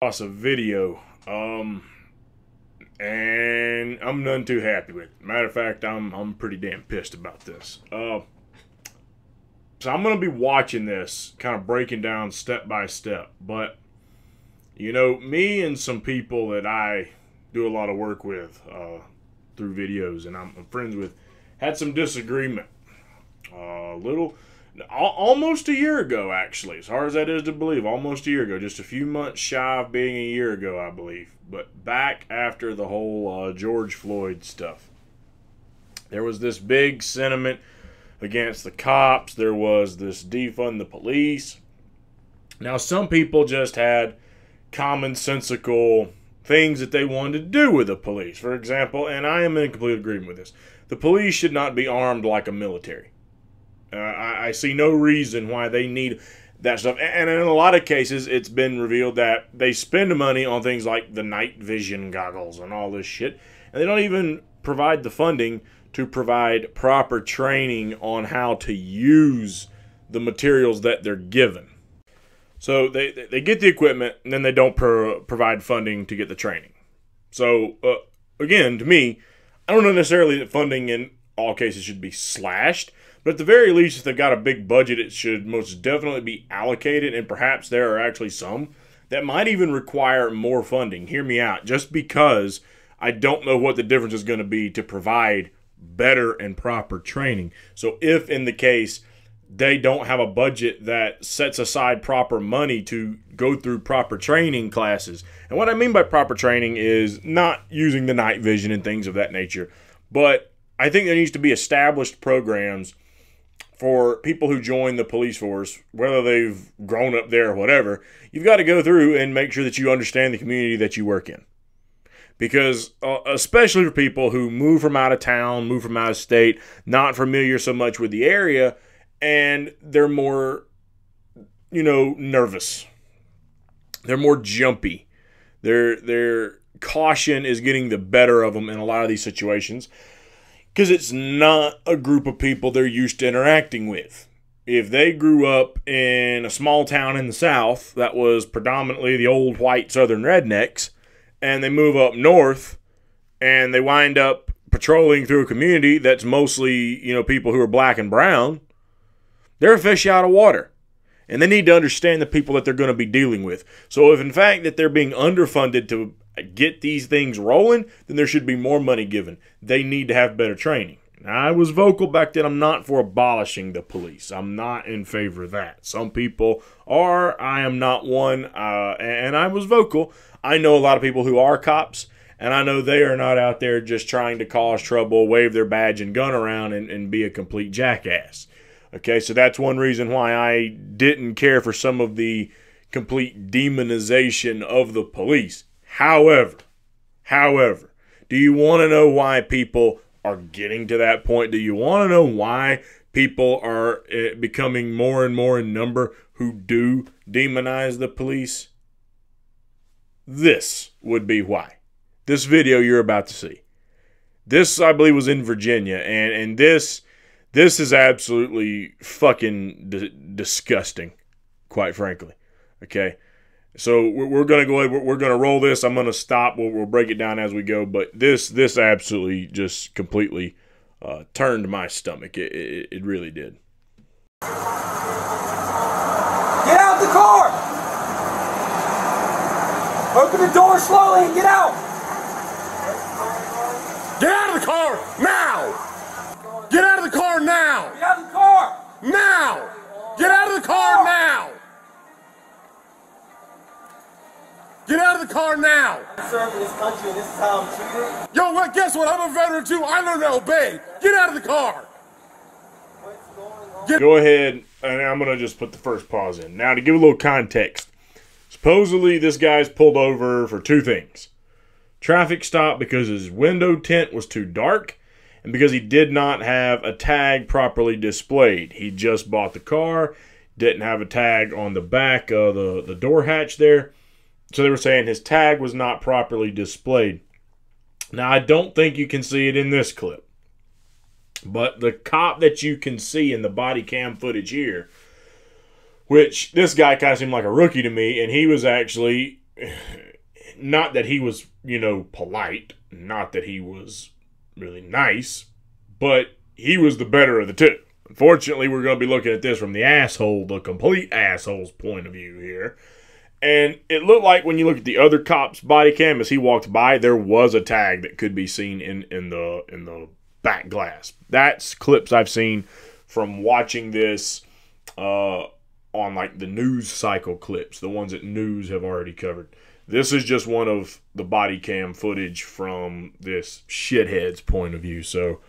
across a video, and I'm none too happy with it. Matter of fact, I'm pretty damn pissed about this. So I'm gonna be watching this, kind of breaking down step by step. But you know, me and some people that I do a lot of work with through videos, and I'm friends with, had some disagreement. Almost a year ago, actually. As hard as that is to believe, almost a year ago. Just a few months shy of being a year ago, I believe. But back after the whole George Floyd stuff, there was this big sentiment against the cops. There was this defund the police. Now, some people just had commonsensical things that they wanted to do with the police. For example, and I am in complete agreement with this, the police should not be armed like a military. I see no reason why they need that stuff. And in a lot of cases, it's been revealed that they spend money on things like the night vision goggles and all this shit. And they don't even provide the funding to provide proper training on how to use the materials that they're given. So they get the equipment, and then they don't provide funding to get the training. So, again, to me, I don't know necessarily that funding in all cases should be slashed. But at the very least, if they've got a big budget, it should most definitely be allocated, and perhaps there are actually some that might even require more funding. Hear me out. Just because I don't know what the difference is going to be to provide better and proper training. So if in the case they don't have a budget that sets aside proper money to go through proper training classes, and what I mean by proper training is not using the night vision and things of that nature, but I think there needs to be established programs for people who join the police force, whether they've grown up there or whatever. You've got to go through and make sure that you understand the community that you work in. Because, especially for people who move from out of town, move from out of state, not familiar so much with the area, and they're more, nervous. They're more jumpy. Their caution is getting the better of them in a lot of these situations, because it's not a group of people they're used to interacting with. If they grew up in a small town in the South that was predominantly the old white Southern rednecks, and they move up north and they wind up patrolling through a community that's mostly, people who are black and brown, they're a fish out of water. And they need to understand the people that they're going to be dealing with. So if in fact that they're being underfunded to get these things rolling, then there should be more money given. They need to have better training. Now, I was vocal back then. I'm not for abolishing the police. I'm not in favor of that. Some people are. I am not one. And I was vocal. I know a lot of people who are cops, and I know they are not out there just trying to cause trouble, wave their badge and gun around, and be a complete jackass. Okay, so that's one reason why I didn't care for some of the complete demonization of the police. However, do you want to know why people are getting to that point? Do you want to know why people are becoming more and more in number who do demonize the police? This would be why. This video you're about to see. This, I believe, was in Virginia, and this is absolutely fucking disgusting, quite frankly. Okay? So we're going to go ahead, we're going to roll this. I'm going to stop. We'll break it down as we go. But this absolutely just completely turned my stomach. It really did. Get out the car! Open the door slowly and get out! Get out of the car now! Get out of the car now! Get out of the car! Now! Get out of the car now! Get out of the car now! I'm serving this country and this is how I'm treated. Yo, what? Guess what? I'm a veteran too. I learned to obey. Get out of the car! What's going on? Go ahead, and I'm going to just put the first pause in. Now, to give a little context, supposedly this guy's pulled over for two things. Traffic stop because his window tint was too dark, and because he did not have a tag properly displayed. He just bought the car, didn't have a tag on the back of the door hatch there. So they were saying his tag was not properly displayed. Now, I don't think you can see it in this clip. But the cop that you can see in the body cam footage here, which this guy kind of seemed like a rookie to me, and he was actually not that he was, polite, not that he was really nice, but he was the better of the two. Unfortunately, we're going to be looking at this from the complete asshole's point of view here. And it looked like when you look at the other cop's body cam as he walked by, there was a tag that could be seen in the back glass. That's clips I've seen from watching this on like the news cycle clips, the ones that news have already covered. This is just one of the body cam footage from this shithead's point of view. So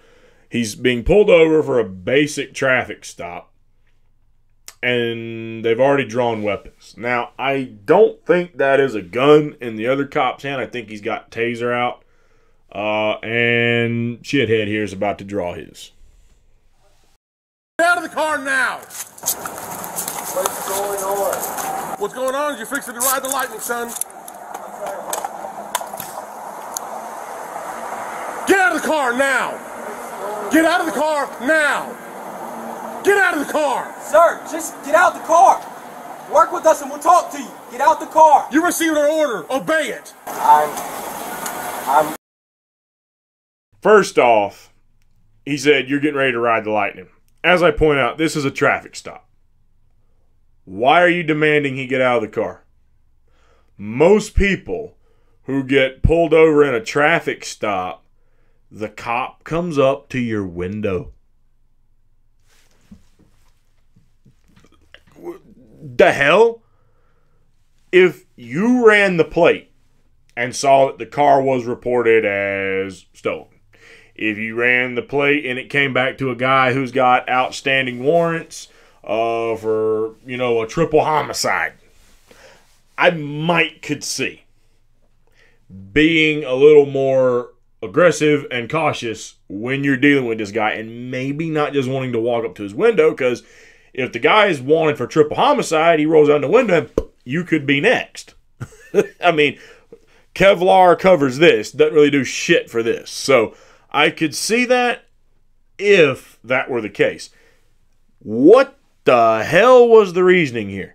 he's being pulled over for a basic traffic stop, and they've already drawn weapons. Now, I don't think that is a gun in the other cop's hand. I think he's got taser out, and shithead here is about to draw his. Get out of the car now! What's going on? What's going on is you're fixing to ride the lightning, son. Get out of the car now! Get out of the car now! Get out of the car! Sir, just get out the car. Work with us and we'll talk to you. Get out the car. You received an order. Obey it. I'm... First off, he said, you're getting ready to ride the lightning. As I point out, this is a traffic stop. Why are you demanding he get out of the car? Most people who get pulled over in a traffic stop, the cop comes up to your window. The hell? If you ran the plate and saw that the car was reported as stolen, if you ran the plate and it came back to a guy who's got outstanding warrants for, a triple homicide, I could see being a little more aggressive and cautious when you're dealing with this guy, and maybe not just wanting to walk up to his window, because if the guy is wanted for triple homicide, he rolls down the window and you could be next. I mean, Kevlar covers this, doesn't really do shit for this. So I could see that if that were the case. What the hell was the reasoning here?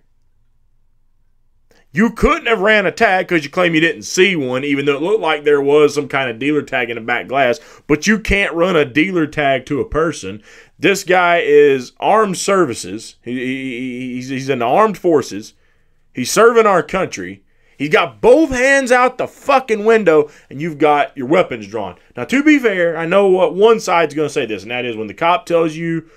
You couldn't have ran a tag because you claim you didn't see one, even though it looked like there was some kind of dealer tag in the back glass. But you can't run a dealer tag to a person. This guy is armed services. He's in the armed forces. He's serving our country. He's got both hands out the fucking window, and you've got your weapons drawn. Now, to be fair, I know what one side's going to say this, and that is when the cop tells you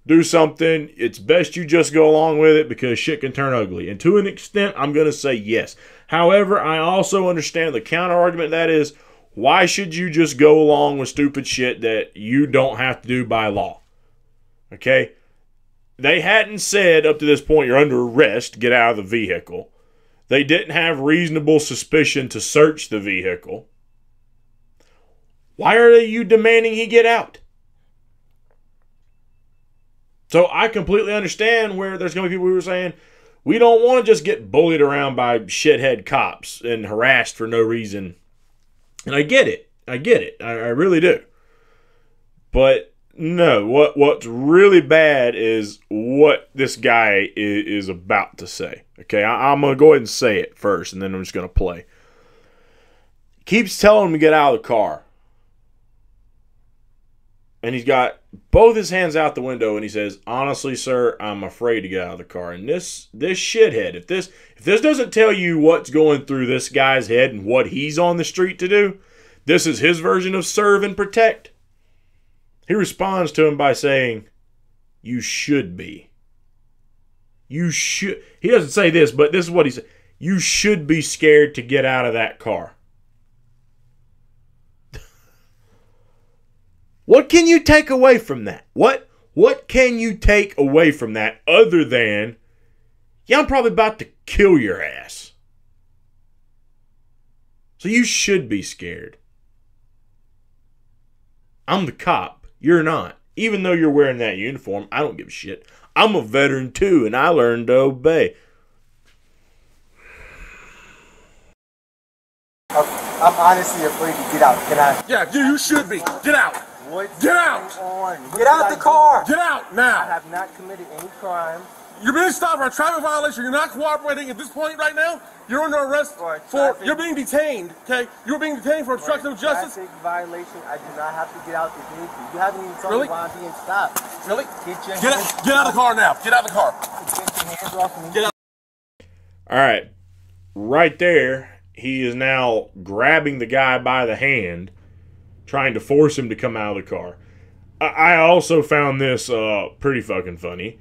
do something, it's best you just go along with it because shit can turn ugly. And to an extent, I'm going to say yes. However, I also understand the counter argument that is, why should you just go along with stupid shit that you don't have to do by law? Okay? They hadn't said up to this point, you're under arrest, get out of the vehicle. They didn't have reasonable suspicion to search the vehicle. Why are you demanding he get out? So I completely understand where there's going to be people who are saying, we don't want to just get bullied around by shithead cops and harassed for no reason. And I get it. I really do. But no, what's really bad is what this guy is about to say. Okay, I'm going to go ahead and say it first, and then I'm just going to play. Keeps telling him to get out of the car. And he's got both his hands out the window, and he says, honestly, sir, I'm afraid to get out of the car. And this shithead, if this doesn't tell you what's going through this guy's head and what he's on the street to do, this is his version of serve and protect. He responds to him by saying, you should be. You should. He doesn't say this, but this is what he said. You should be scared to get out of that car. What can you take away from that? What can you take away from that other than, yeah, I'm probably about to kill your ass. So you should be scared. I'm the cop. You're not. Even though you're wearing that uniform, I don't give a shit. I'm a veteran too, and I learned to obey. I'm honestly afraid to get out. Can I? Yeah, you should be. Get out. What's Get out! going on? Get out the car! Get out I now! have not committed any crime. You're being stopped for a traffic violation. You're not cooperating at this point right now. You're under arrest for. You're being detained. Okay, you're being detained for obstruction of justice. Traffic violation. I do not have to get out the vehicle. You haven't even told me why I'm being stopped. Really? Get out of the car now. Get out of the car. Get your hands off me. Get out. All right. Right there, he is now grabbing the guy by the hand, trying to force him to come out of the car. I also found this pretty fucking funny.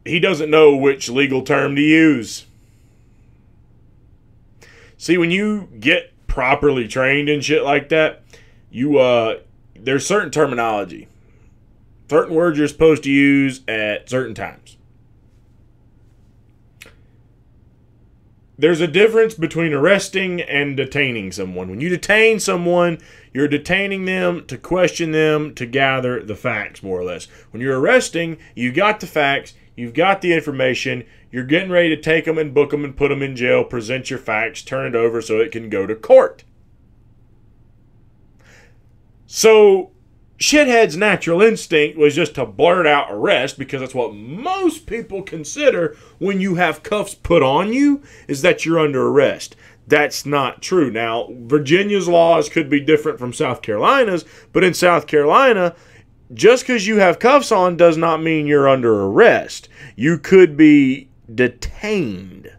He doesn't know which legal term to use. See, when you get properly trained and shit like that, there's certain terminology. Certain words you're supposed to use at certain times. There's a difference between arresting and detaining someone. When you detain someone, you're detaining them to question them, to gather the facts, more or less. When you're arresting, you got the facts, you've got the information, you're getting ready to take them and book them and put them in jail, present your facts, turn it over so it can go to court. So, shithead's natural instinct was just to blurt out arrest, because that's what most people consider when you have cuffs put on you, is that you're under arrest. That's not true. Now, Virginia's laws could be different from South Carolina's, but in South Carolina, just because you have cuffs on does not mean you're under arrest. You could be detained.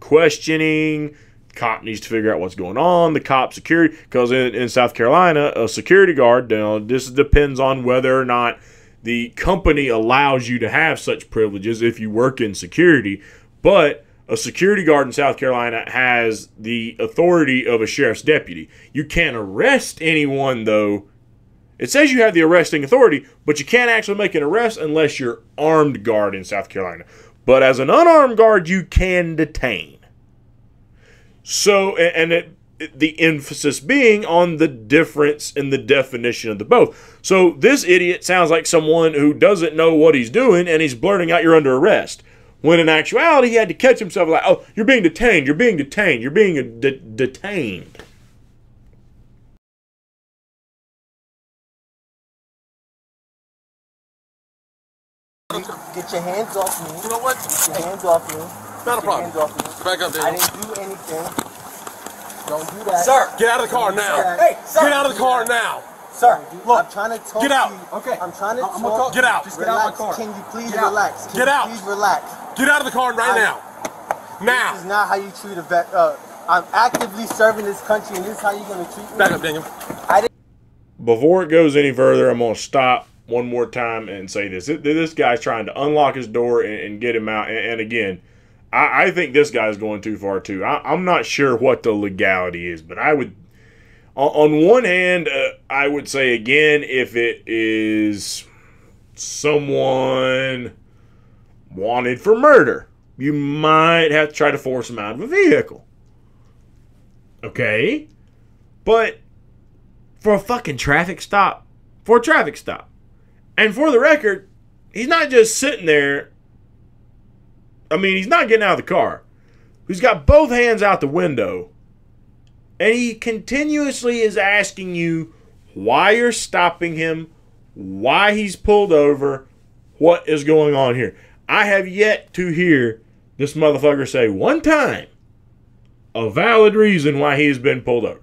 Questioning. Cop needs to figure out what's going on. The cop security, because in South Carolina, a security guard, this depends on whether or not the company allows you to have such privileges if you work in security. But a security guard in South Carolina has the authority of a sheriff's deputy. You can't arrest anyone, though. It says you have the arresting authority, but you can't actually make an arrest unless you're armed guard in South Carolina. But as an unarmed guard, you can detain. So, the emphasis being on the difference in the definition of the both. So, this idiot sounds like someone who doesn't know what he's doing, and he's blurting out, "You're under arrest." When in actuality, he had to catch himself like, "Oh, you're being detained, you're being detained, you're being detained." Get your hands off me. You know what? Get your hands off me. Not a problem. Hands off me. Back up, I Daniel. didn't do anything. Don't do that. Sir. Get out of the car now. Hey, sir. Get out of the car now. Sir, look. I'm trying to talk Get out. to you. Okay. I'm trying to I'm gonna talk. Get out. Just get out of my car. Can you please Get out. relax? Can Get you out. Please relax. Get out of the car right now. This is not how you treat a vet. I'm actively serving this country, and this is how you're going to treat me. Back up, Daniel. Before it goes any further, I'm going to stop one more time and say this. This guy's trying to unlock his door and get him out. And again, I think this guy's going too far, too. I'm not sure what the legality is, but I would... On one hand, I would say, again, if it is someone wanted for murder, you might have to try to force him out of a vehicle. Okay? But for a fucking traffic stop, and for the record, he's not just sitting there. I mean, he's not getting out of the car. He's got both hands out the window. And he continuously is asking you why you're stopping him, why he's pulled over, what is going on here. I have yet to hear this motherfucker say one time a valid reason why he's been pulled over.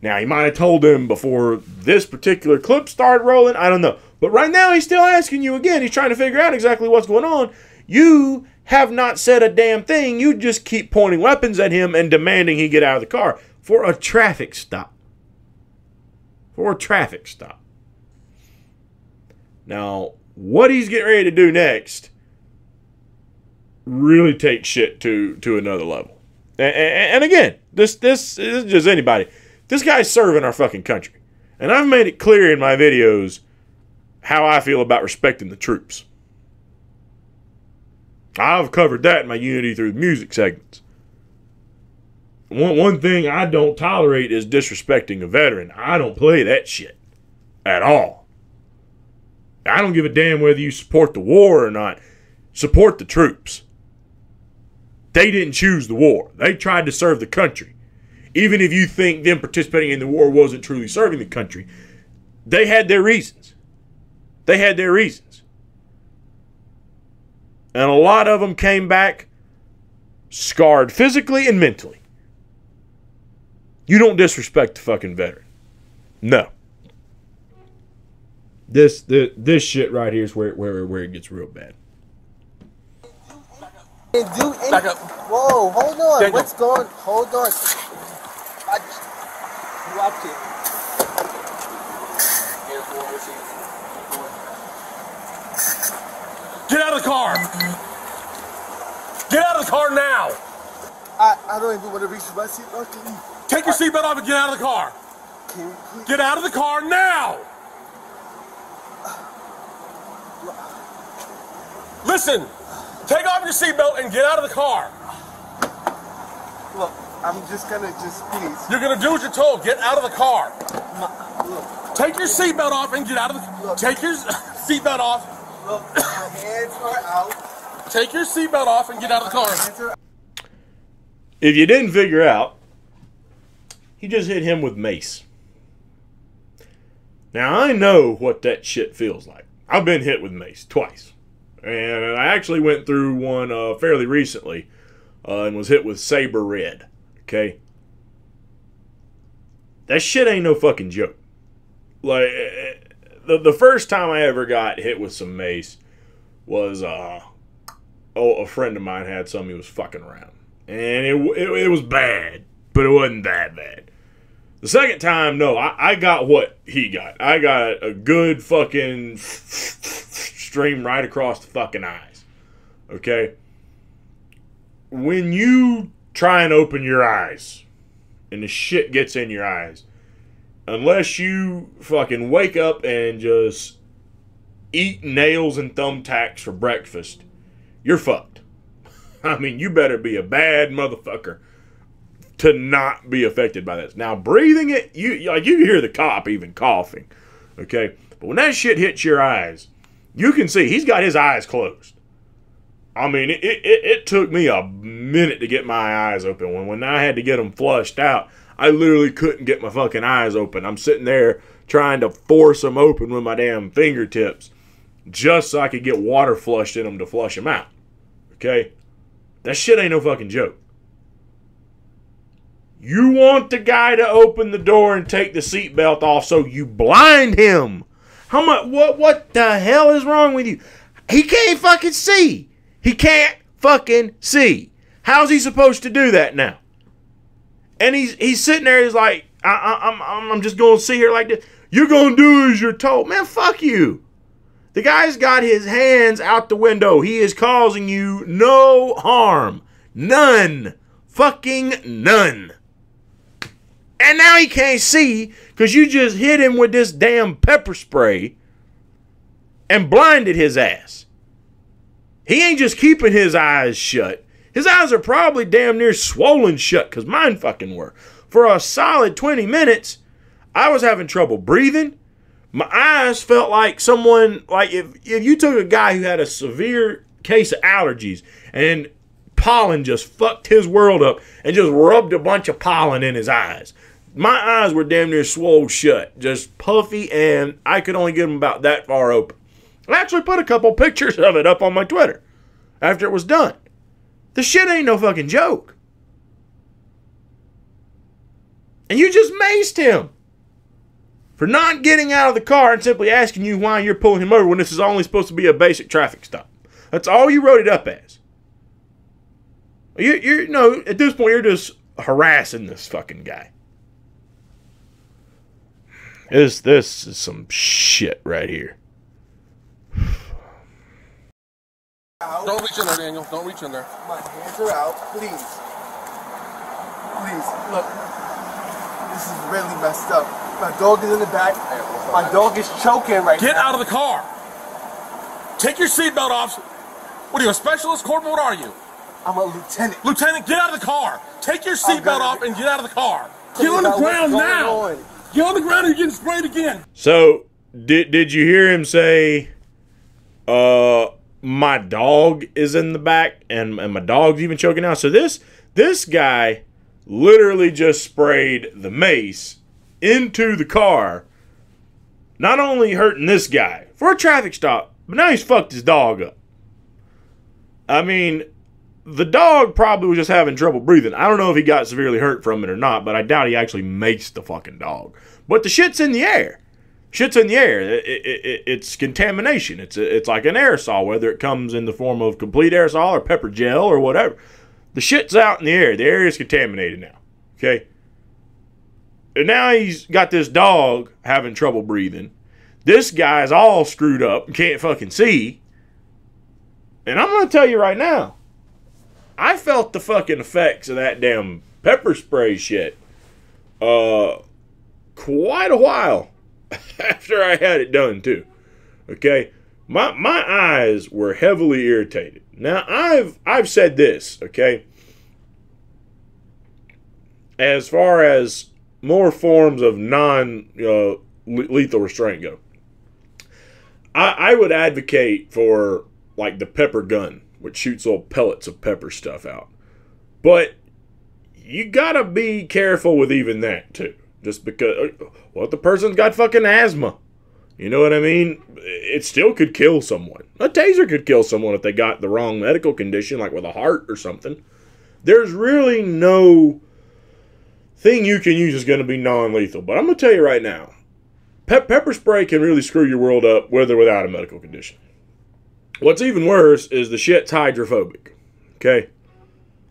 Now, he might have told him before this particular clip started rolling. I don't know. But right now, he's still asking you again. He's trying to figure out exactly what's going on. You have not said a damn thing. You just keep pointing weapons at him and demanding he get out of the car for a traffic stop. Now, what he's getting ready to do next really takes shit to another level. And again, this is just anybody. This guy's serving our fucking country. And I've made it clear in my videos how I feel about respecting the troops. I've covered that in my Unity Through Music segments. One thing I don't tolerate is disrespecting a veteran. I don't play that shit at all. I don't give a damn whether you support the war or not. Support the troops. They didn't choose the war. They tried to serve the country. Even if you think them participating in the war wasn't truly serving the country, they had their reasons. And a lot of them came back scarred physically and mentally. You don't disrespect the fucking veteran. No. This shit right here is where it gets real bad. Back up. Whoa, hold on. Daniel. What's going? Hold on. Watch it. Get out of the car. Get out of the car now. I don't even want to reach my seatbelt. Can you? Take your seatbelt off and get out of the car. Can you please? Get out of the car now. Listen, take off your seatbelt and get out of the car. Look, I'm just gonna please. You're gonna do what you're told. Get out of the car. Look, Take your seatbelt off and get out of the. Look. Take your seatbelt off. look, my hands are out. Take your seatbelt off and get out of the My car. hands are out. If you didn't figure out, he just hit him with mace. Now, I know what that shit feels like. I've been hit with mace twice. And I actually went through one fairly recently and was hit with saber red. Okay? That shit ain't no fucking joke. Like, the first time I ever got hit with some mace was, a friend of mine had some he was fucking around. And it was bad, but it wasn't that bad. The second time, no, I got what he got. I got a good fucking stream right across the fucking eyes. Okay? When you try and open your eyes, and the shit gets in your eyes, unless you fucking wake up and just eat nails and thumbtacks for breakfast, you're fucked. I mean, you better be a bad motherfucker to not be affected by this. Now, breathing it, you hear the cop even coughing, okay? But when that shit hits your eyes, you can see he's got his eyes closed. I mean, it took me a minute to get my eyes open. When I had to get them flushed out, I literally couldn't get my fucking eyes open. I'm sitting there trying to force them open with my damn fingertips just so I could get water flushed in them to flush them out, okay? That shit ain't no fucking joke. You want the guy to open the door and take the seatbelt off so you blind him. How much? What the hell is wrong with you? He can't fucking see. He can't fucking see. How's he supposed to do that now? And he's sitting there. He's like, I'm just gonna sit here like this. You're gonna do as you're told, man. Fuck you. The guy's got his hands out the window. He is causing you no harm. None. Fucking none. And now he can't see because you just hit him with this damn pepper spray and blinded his ass. He ain't just keeping his eyes shut. His eyes are probably damn near swollen shut because mine fucking were. For a solid 20 minutes, I was having trouble breathing. My eyes felt like someone, like if you took a guy who had a severe case of allergies and pollen just fucked his world up and just rubbed a bunch of pollen in his eyes. My eyes were damn near swole shut, just puffy, and I could only get them about that far open. I actually put a couple pictures of it up on my Twitter after it was done. The shit ain't no fucking joke. And you just maced him for not getting out of the car and simply asking you why you're pulling him over when this is only supposed to be a basic traffic stop. That's all you wrote it up as. You know, at this point, you're just harassing this fucking guy. This is some shit right here. Don't reach in there, Daniel. Don't reach in there. My hands are out. Please. Please. Look. This is really messed up. My dog is in the back. My dog is choking right now. Get out of the car. Take your seatbelt off. What are you, a specialist, corporal? What are you? I'm a lieutenant. Lieutenant, get out of the car. Take your seatbelt gonna- off and get out of the car. Tell Get me on the about what's ground going now. on. Get on the ground or you're getting sprayed again. So, did you hear him say, my dog is in the back and my dog's even choking out? So this guy literally just sprayed the mace into the car, not only hurting this guy for a traffic stop, but now he's fucked his dog up. I mean, the dog probably was just having trouble breathing. I don't know if he got severely hurt from it or not, but I doubt he actually maced the fucking dog. But the shit's in the air. Shit's in the air. It's contamination. It's like an aerosol, whether it comes in the form of complete aerosol or pepper gel or whatever. The shit's out in the air. The air is contaminated now. Okay? And now he's got this dog having trouble breathing. This guy's all screwed up and can't fucking see. And I'm going to tell you right now, I felt the fucking effects of that damn pepper spray shit quite a while after I had it done too. Okay? My eyes were heavily irritated. Now, I've said this, okay? As far as more forms of non-lethal restraint go, I would advocate for, like, the pepper gun, which shoots little pellets of pepper stuff out. But you gotta be careful with even that, too. Just because, well, if the person's got fucking asthma, you know what I mean? It still could kill someone. A taser could kill someone if they got the wrong medical condition, like with a heart or something. There's really no thing you can use is going to be non-lethal. But I'm going to tell you right now, pepper spray can really screw your world up with or without a medical condition. What's even worse is the shit's hydrophobic. Okay?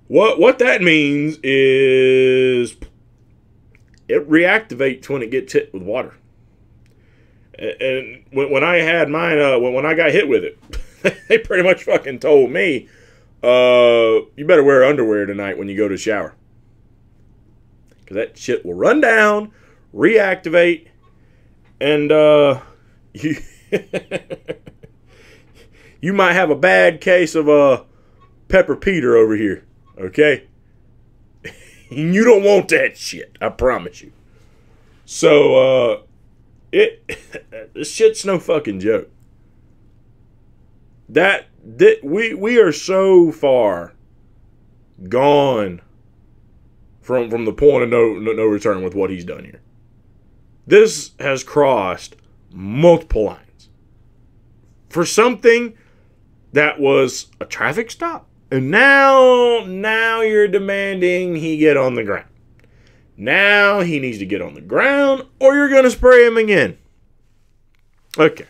What that means is it reactivates when it gets hit with water. And when I had mine, when I got hit with it, they pretty much fucking told me, you better wear underwear tonight when you go to the shower. Because that shit will run down, reactivate, and you might have a bad case of Pepper Peter over here. Okay? You don't want that shit. I promise you. So, this shit's no fucking joke. We are so far gone from the point of no return with what he's done here. This has crossed multiple lines for something that was a traffic stop. And now you're demanding he get on the ground. Now he needs to get on the ground or you're going to spray him again. Okay.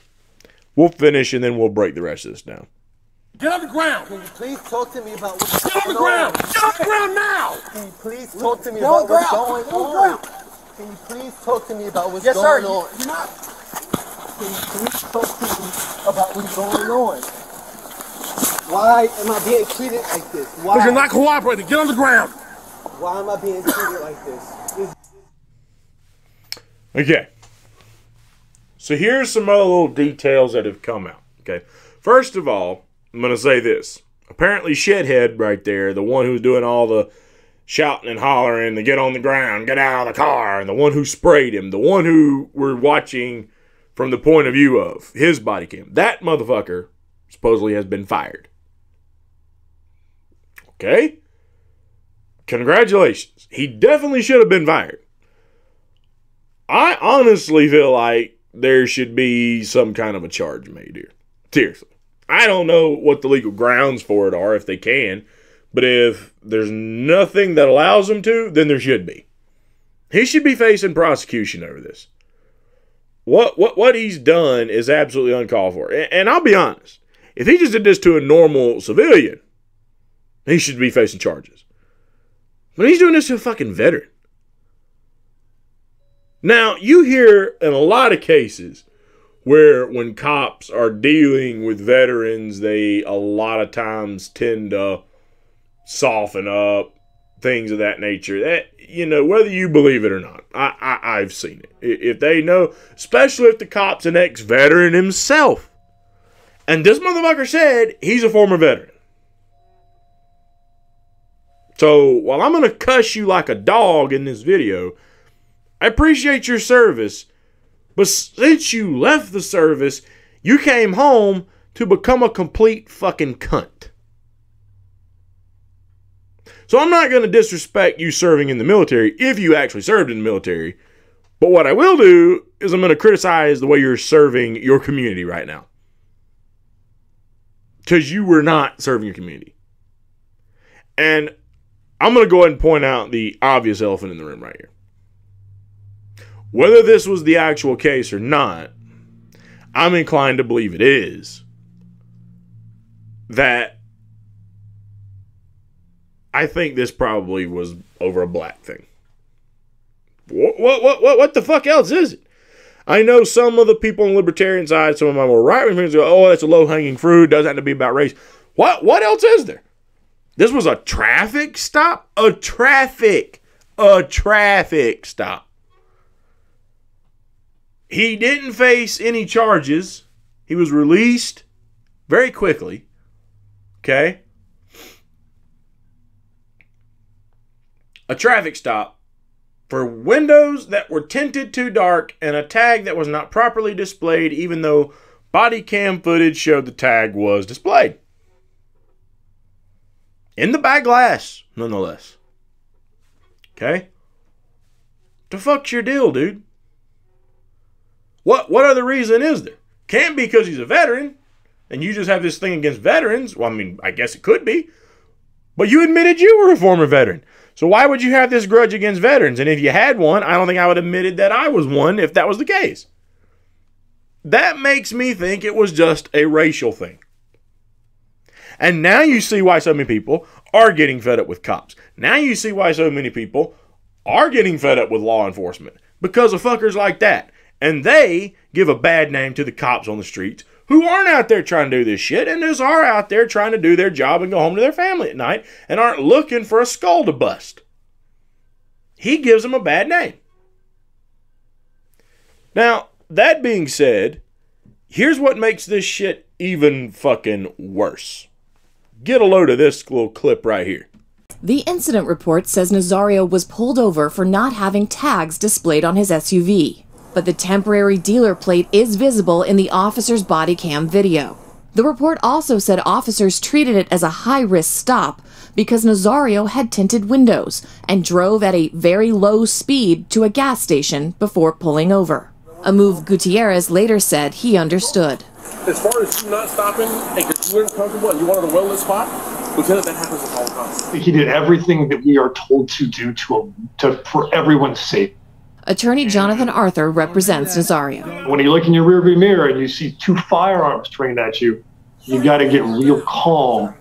We'll finish and then we'll break the rest of this down. Get on the ground! Can you please talk to me about what's Get on the ground! Get on the ground now! Can you please talk to me about what's going on? Can you please talk to me about what's going on? Yes, sir. Can you please talk to me about what's going on? Why am I being treated like this? Why? Because you're not cooperating. Get on the ground! Why am I being treated like this? Okay. So here's some other little details that have come out. Okay. First of all, I'm going to say this. Apparently Shithead right there, the one who's doing all the shouting and hollering to get on the ground, get out of the car, and the one who sprayed him, the one who we're watching from the point of view of his body cam, that motherfucker supposedly has been fired. Okay? Congratulations. He definitely should have been fired. I honestly feel like there should be some kind of a charge made here. Seriously. I don't know what the legal grounds for it are, if they can. But if there's nothing that allows them to, then there should be. He should be facing prosecution over this. What he's done is absolutely uncalled for. And I'll be honest. If he just did this to a normal civilian, he should be facing charges. But he's doing this to a fucking veteran. Now, you hear in a lot of cases where when cops are dealing with veterans, they a lot of times tend to soften up, things of that nature. That, you know, whether you believe it or not, I've seen it. If they know, especially if the cop's an ex-veteran himself. And this motherfucker said he's a former veteran. So, while I'm going to cuss you like a dog in this video, I appreciate your service, but since you left the service, you came home to become a complete fucking cunt. So I'm not going to disrespect you serving in the military if you actually served in the military, but what I will do is I'm going to criticize the way you're serving your community right now. because you were not serving your community. And I'm going to go ahead and point out the obvious elephant in the room right here. Whether this was the actual case or not, I'm inclined to believe it is. That I think this probably was over a black thing. What the fuck else is it? I know some of the people on the libertarian side, some of my more right-wing friends go, oh, that's a low-hanging fruit. Doesn't have to be about race. What else is there? This was a traffic stop? A traffic stop. He didn't face any charges. He was released very quickly. Okay? A traffic stop for windows that were tinted too dark and a tag that was not properly displayed, even though body cam footage showed the tag was displayed. In the back glass, nonetheless. Okay? The fuck's your deal, dude? What other reason is there? Can't be because he's a veteran and you just have this thing against veterans. Well, I mean, I guess it could be. But you admitted you were a former veteran. So why would you have this grudge against veterans? And if you had one, I don't think I would have admitted that I was one if that was the case. That makes me think it was just a racial thing. And now you see why so many people are getting fed up with cops. Now you see why so many people are getting fed up with law enforcement. Because of fuckers like that. And they give a bad name to the cops on the streets who aren't out there trying to do this shit and just are out there trying to do their job and go home to their family at night and aren't looking for a skull to bust. He gives them a bad name. Now, that being said, here's what makes this shit even fucking worse. Get a load of this little clip right here. The incident report says Nazario was pulled over for not having tags displayed on his SUV. But the temporary dealer plate is visible in the officer's body cam video. The report also said officers treated it as a high-risk stop because Nazario had tinted windows and drove at a very low speed to a gas station before pulling over. A move Gutierrez later said he understood. As far as you not stopping and because you were uncomfortable and you wanted a well-lit spot, Lieutenant, that happens all the time. He did everything that we are told to do for everyone's safety. Attorney Jonathan Arthur represents Nazario. When you look in your rearview mirror and you see two firearms trained at you, you got to get real calm,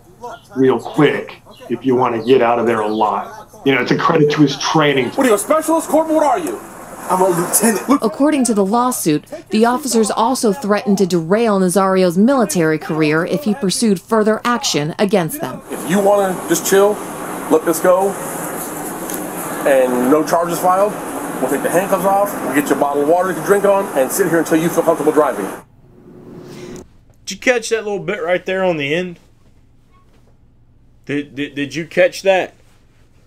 real quick if you want to get out of there alive. You know, it's a credit to his training. What are you, a specialist, Corporal? What are you? I'm a lieutenant. According to the lawsuit, the officers also threatened to derail Nazario's military career if he pursued further action against them. If you want to just chill, let this go, and no charges filed, we'll take the handcuffs off, we'll get you a bottle of water you can drink on, and sit here until you feel comfortable driving. Did you catch that little bit right there on the end? Did you catch that?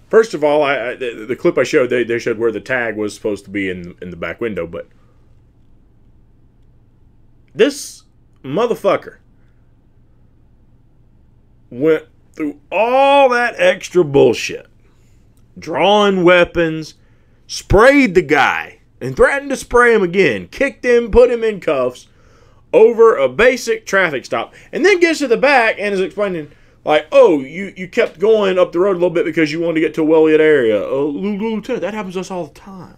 First of all, the clip I showed, they showed where the tag was supposed to be in the back window, but this motherfucker went through all that extra bullshit, drawing weapons, sprayed the guy, and threatened to spray him again, kicked him, put him in cuffs over a basic traffic stop, and then gets to the back and is explaining, like, oh, you kept going up the road a little bit because you wanted to get to a well-lit area. Oh, Lieutenant, that happens to us all the time.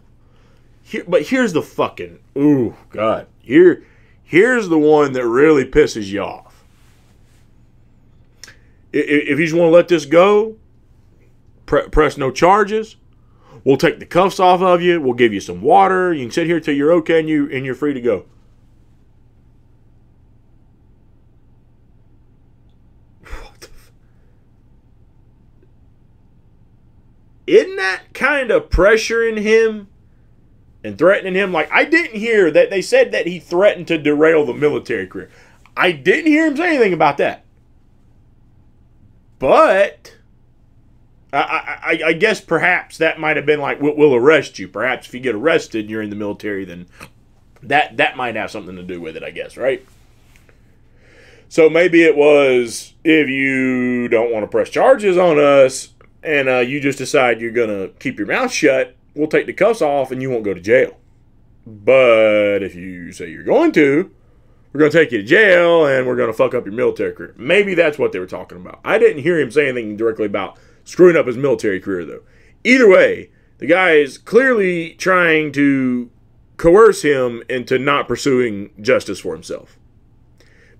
But here's the fucking, ooh, God. Here's the one that really pisses you off. If you just want to let this go, press no charges. We'll take the cuffs off of you. We'll give you some water. You can sit here till you're okay and you're free to go. Isn't that kind of pressuring him and threatening him? Like, I didn't hear that they said that he threatened to derail the military career. I didn't hear him say anything about that. But I guess perhaps that might have been like, we'll arrest you. Perhaps if you get arrested and you're in the military, then that might have something to do with it, I guess, right? So maybe it was, if you don't want to press charges on us, and you just decide you're going to keep your mouth shut, we'll take the cuffs off and you won't go to jail. But if you say you're going to, we're going to take you to jail, and we're going to fuck up your military career. Maybe that's what they were talking about. I didn't hear him say anything directly about screwing up his military career, though. Either way, the guy is clearly trying to coerce him into not pursuing justice for himself.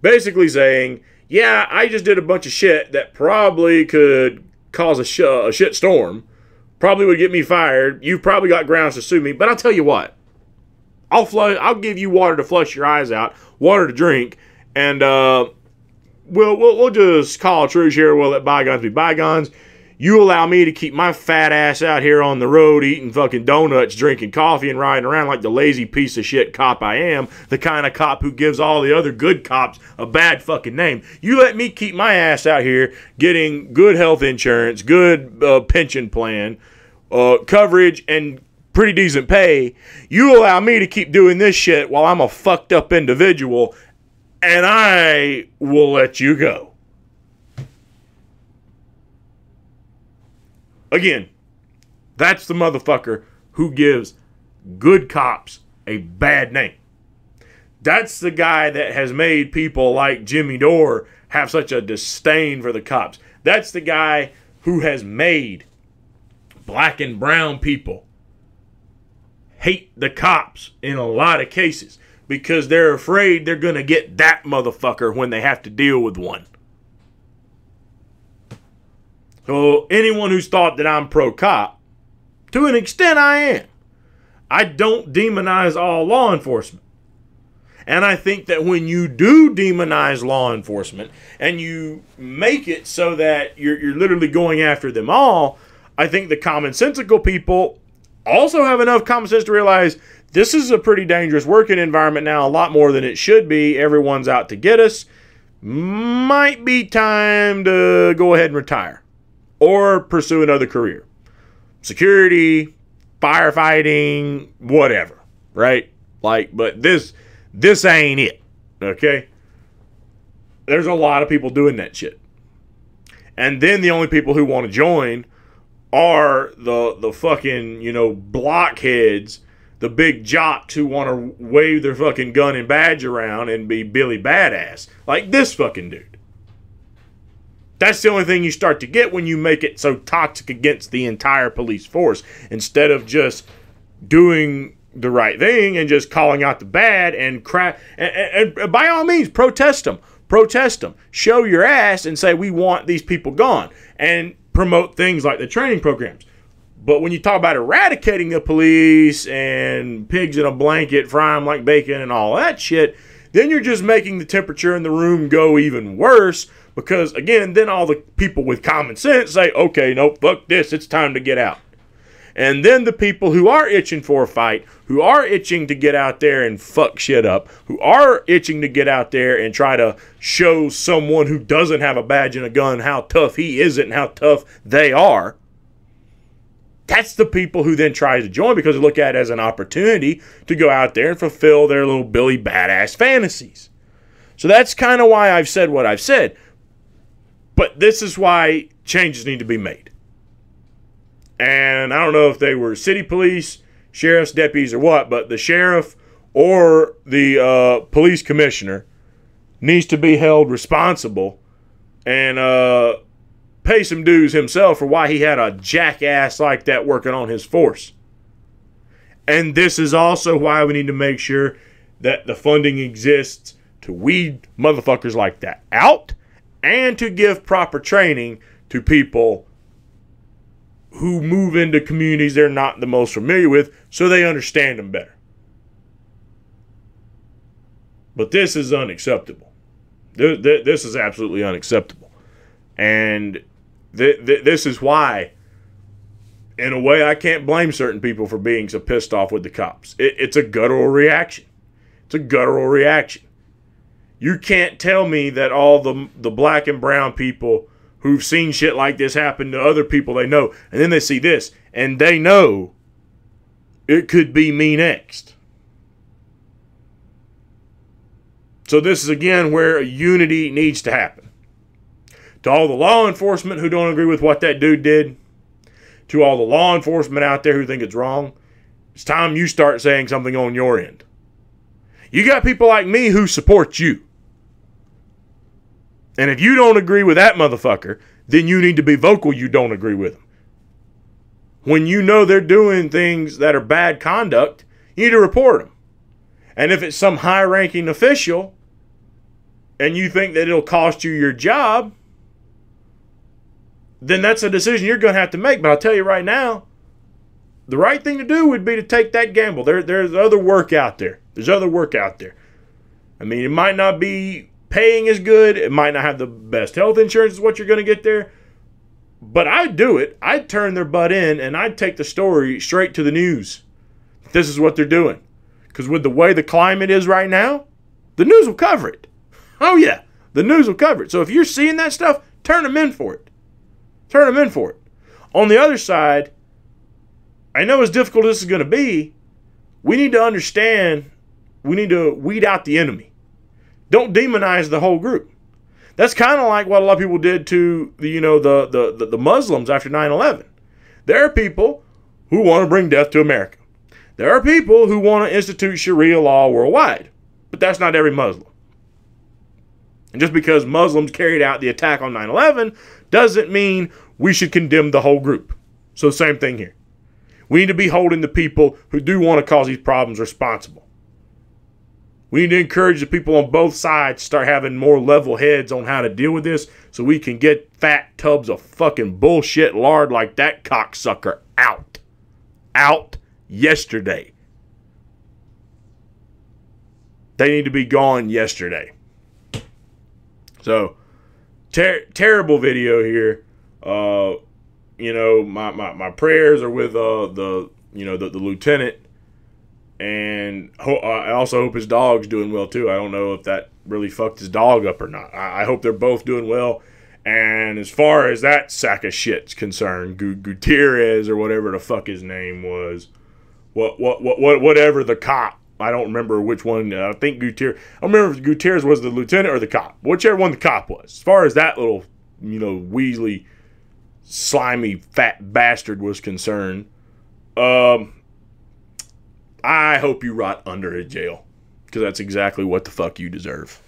Basically saying, yeah, I just did a bunch of shit that probably could cause a shit storm, probably would get me fired. You've probably got grounds to sue me, but I'll tell you what. I'll give you water to flush your eyes out, water to drink, and we'll just call a truce here. We'll let bygones be bygones. You allow me to keep my fat ass out here on the road eating fucking donuts, drinking coffee, and riding around like the lazy piece of shit cop I am, the kind of cop who gives all the other good cops a bad fucking name. You let me keep my ass out here getting good health insurance, good pension plan, coverage, and pretty decent pay. You allow me to keep doing this shit while I'm a fucked up individual, and I will let you go. Again, that's the motherfucker who gives good cops a bad name. That's the guy that has made people like Jimmy Dore have such a disdain for the cops. That's the guy who has made black and brown people hate the cops in a lot of cases because they're afraid they're going to get that motherfucker when they have to deal with one. So anyone who's thought that I'm pro-cop, to an extent I am. I don't demonize all law enforcement. And I think that when you do demonize law enforcement and you make it so that you're literally going after them all, I think the commonsensical people also have enough common sense to realize this is a pretty dangerous working environment now, a lot more than it should be. Everyone's out to get us. Might be time to go ahead and retire. Or pursue another career. Security, firefighting, whatever. Right? But this ain't it. Okay? There's a lot of people doing that shit. And then the only people who want to join are the fucking, blockheads, the big jocks who want to wave their fucking gun and badge around and be Billy Badass. Like this fucking dude. That's the only thing you start to get when you make it so toxic against the entire police force. Instead of just doing the right thing and just calling out the bad and crap. And by all means, protest them. Protest them. Show your ass and say, we want these people gone. And promote things like the training programs. But when you talk about eradicating the police and pigs in a blanket, fry them like bacon and all that shit, then you're just making the temperature in the room go even worse. Because, again, then all the people with common sense say, okay, no, fuck this, it's time to get out. And then the people who are itching for a fight, who are itching to get out there and fuck shit up, who are itching to get out there and try to show someone who doesn't have a badge and a gun how tough he isn't and how tough they are, that's the people who then try to join because they look at it as an opportunity to go out there and fulfill their little Billy Badass fantasies. So that's kind of why I've said what I've said. But this is why changes need to be made. And I don't know if they were city police, sheriff's deputies, or what, but the sheriff or the police commissioner needs to be held responsible and pay some dues himself for why he had a jackass like that working on his force. And this is also why we need to make sure that the funding exists to weed motherfuckers like that out. And to give proper training to people who move into communities they're not the most familiar with so they understand them better. But this is unacceptable. This is absolutely unacceptable. And this is why, in a way, I can't blame certain people for being so pissed off with the cops. It's a guttural reaction. It's a guttural reaction. You can't tell me that all the black and brown people who've seen shit like this happen to other people they know, and then they see this, and they know it could be me next. So this is, again, where unity needs to happen. To all the law enforcement who don't agree with what that dude did, to all the law enforcement out there who think it's wrong, it's time you start saying something on your end. You got people like me who support you. And if you don't agree with that motherfucker, then you need to be vocal you don't agree with them. When you know they're doing things that are bad conduct, you need to report them. And if it's some high-ranking official and you think that it'll cost you your job, then that's a decision you're going to have to make. But I'll tell you right now, the right thing to do would be to take that gamble. There's other work out there. There's other work out there. I mean, it might not be paying as good. It might not have the best health insurance is what you're going to get there. But I'd do it. I'd turn their butt in, and I'd take the story straight to the news. This is what they're doing. Because with the way the climate is right now, the news will cover it. Oh, yeah. The news will cover it. So if you're seeing that stuff, turn them in for it. Turn them in for it. On the other side, I know as difficult as this is going to be, we need to understand, we need to weed out the enemy. Don't demonize the whole group. That's kind of like what a lot of people did to the Muslims after 9/11. There are people who want to bring death to America. There are people who want to institute Sharia law worldwide. But that's not every Muslim. And just because Muslims carried out the attack on 9/11 doesn't mean we should condemn the whole group. So same thing here. We need to be holding the people who do want to cause these problems responsible. We need to encourage the people on both sides to start having more level heads on how to deal with this so we can get fat tubs of fucking bullshit lard like that cocksucker out. Out yesterday. They need to be gone yesterday. So, terrible video here. My prayers are with the lieutenant, and I also hope his dog's doing well too. I don't know if that really fucked his dog up or not. I hope they're both doing well. And as far as that sack of shit's concerned, Gutierrez or whatever the fuck his name was, whatever the cop. I don't remember which one. I think Gutierrez. I don't remember if Gutierrez was the lieutenant or the cop. Whichever one the cop was. As far as that little, weaselly, slimy, fat bastard was concerned, I hope you rot under a jail. Because that's exactly what the fuck you deserve.